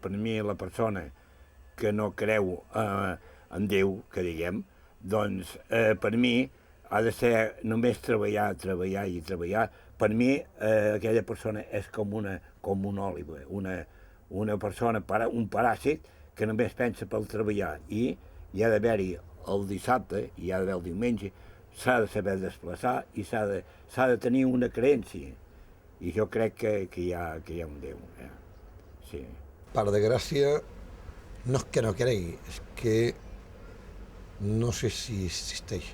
Per mi, la persona que no creu en Déu, que diguem, doncs per mi ha de ser només treballar, treballar i treballar. Per mi aquella persona és com una òliba, una persona, un paràsit que només pensa pel treballar i hi ha d'haver-hi el dissabte, hi ha d'haver el diumenge, s'ha de saber desplaçar i s'ha de tenir una creència. I jo crec que hi ha un Déu. Sí. Per desgràcia, no és que no cregui, és que no sé si existeix.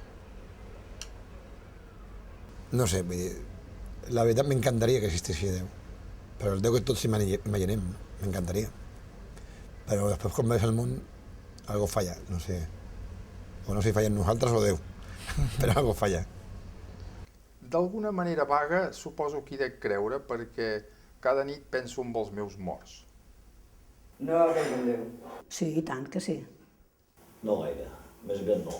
No sé, vull dir, la veritat m'encantaria que existeixi Déu, però el Déu que tots imaginem, m'encantaria. Però després quan veus el món, algo falla, no sé. O no sé si fallen nosaltres o Déu, però algo falla. D'alguna manera vaga suposo que hi dec creure perquè cada nit penso en els meus morts. No veig en Déu. Sí, i tant que sí. No gaire, més aviat no.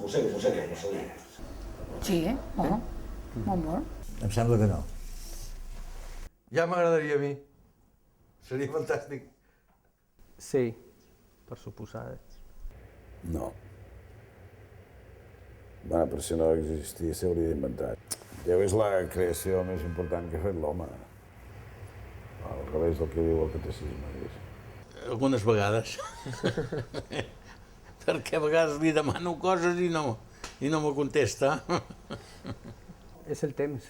Mossega. Sí, molt. Em sembla que no. Ja m'agradaria a mi. Seria fantàstic. Sí, per suposar. No. Bueno, per si no existís, s'hauria d'inventar. Déu és la creació més important que ha fet l'home. Al revés del que diu el catecisme. Algunes vegades. Perquè a vegades li demano coses i no me contesta. És el temps.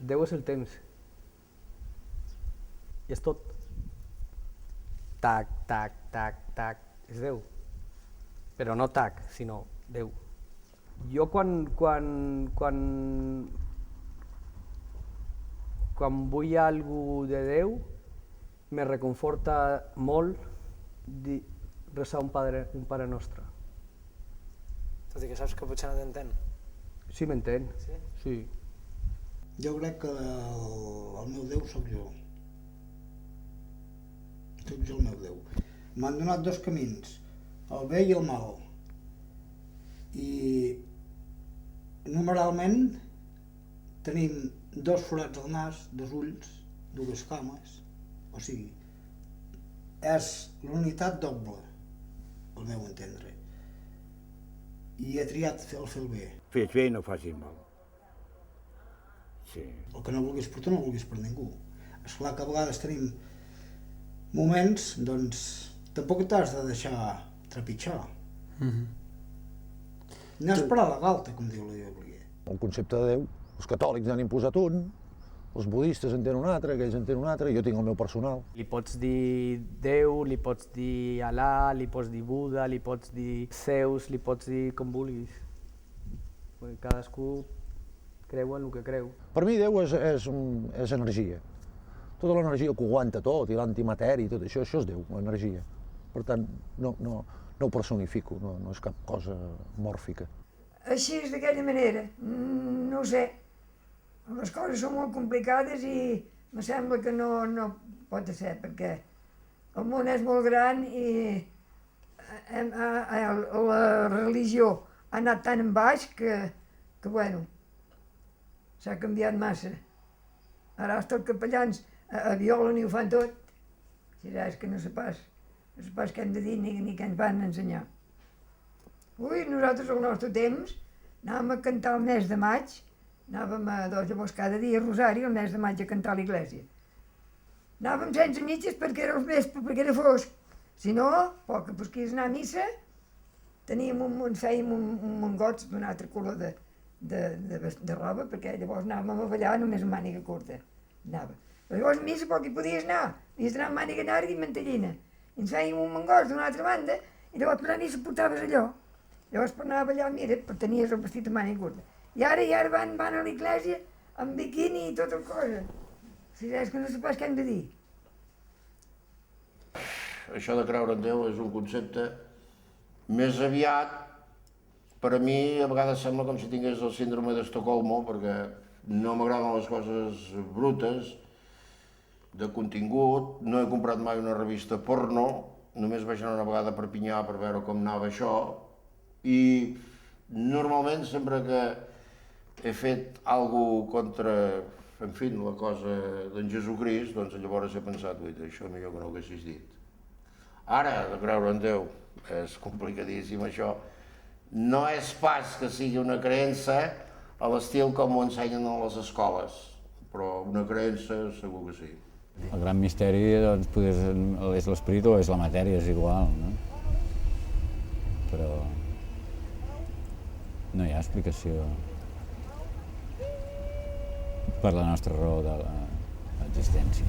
Déu és el temps. I és tot. Tac, tac, tac, tac. És Déu. Però no tac, sinó Déu. Jo quan vull alguna de Déu, me reconforta molt resar un Pare Nostre. Tot i que saps que potser no t'entén. Sí, m'entén. Sí? Jo crec que el meu Déu sóc jo. Sóc jo el meu Déu. M'han donat dos camins, el bé i el mal. I numeralment tenim dos forats al nas, dos ulls, dues cames, o sigui, és l'unitat doble, al meu entendre. I he triat fer el bé. Fes bé i no facis mal. Sí. El que no vulguis per tu no vulguis per ningú. Esclar que a vegades tenim moments, doncs, tampoc t'has de deixar trepitjar. No és per a la galta, com diu la Bíblia. El concepte de Déu, els catòlics n'han imposat un, els budistes en tenen un altre, aquells en tenen un altre, jo tinc el meu personal. Li pots dir Déu, li pots dir Alà, li pots dir Buda, li pots dir Zeus, li pots dir com vulguis. Cadascú creu en el que creu. Per mi Déu és energia. Tota l'energia que ho aguanta tot, i l'antimatèria i tot això és Déu, l'energia. Per tant, no ho personifico, no és cap cosa mòrfica. Així és d'aquella manera, no ho sé. Les coses són molt complicades i me sembla que no pot ser, perquè el món és molt gran i la religió ha anat tan en baix que bueno, s'ha canviat massa. Ara els capellans violen i ho fan tot. És que no sé pas què hem de dir ni què ens van ensenyar. Ui, nosaltres al nostre temps anàvem a cantar el mes de maig, anàvem llavors cada dia a Rosari, el mes de maig a cantar a l'església. Anàvem sense mitges perquè era el vespre, perquè era fosc. Si no, poc que posquis anar a missa, fèiem un mongots d'un altre color de roba, perquè llavors anàvem a ballar només amb màniga curta. Però llavors a missa poc hi podies anar, havies d'anar amb màniga llarga i mantellina. I ens fèiem un mongots d'una altra banda i llavors per la missa portaves allò. Llavors per anar a ballar, mira, tenies el vestit amb màniga curta. I ara van a l'església amb biquini i tota cosa. És que no sé pas què hem de dir. Això de creure en Déu és un concepte més aviat, per a mi a vegades sembla com si tingués el síndrome d'Estocolmo, perquè no m'agraden les coses brutes, de contingut, no he comprat mai una revista porno, només vaig anar una vegada a Perpinyà per veure com anava això, i normalment sempre que he fet alguna cosa contra en fi, la cosa d'en Jesucrist, doncs llavors he pensat, ui, això millor que no ho haguessis dit. Ara, de creure en Déu, és complicadíssim això. No és pas que sigui una creença a l'estil com ho ensenyen a les escoles, però una creença segur que sí. El gran misteri doncs, és l'esperit o és la matèria, és igual, no? Però no hi ha explicació per la nostra raó de l'existència.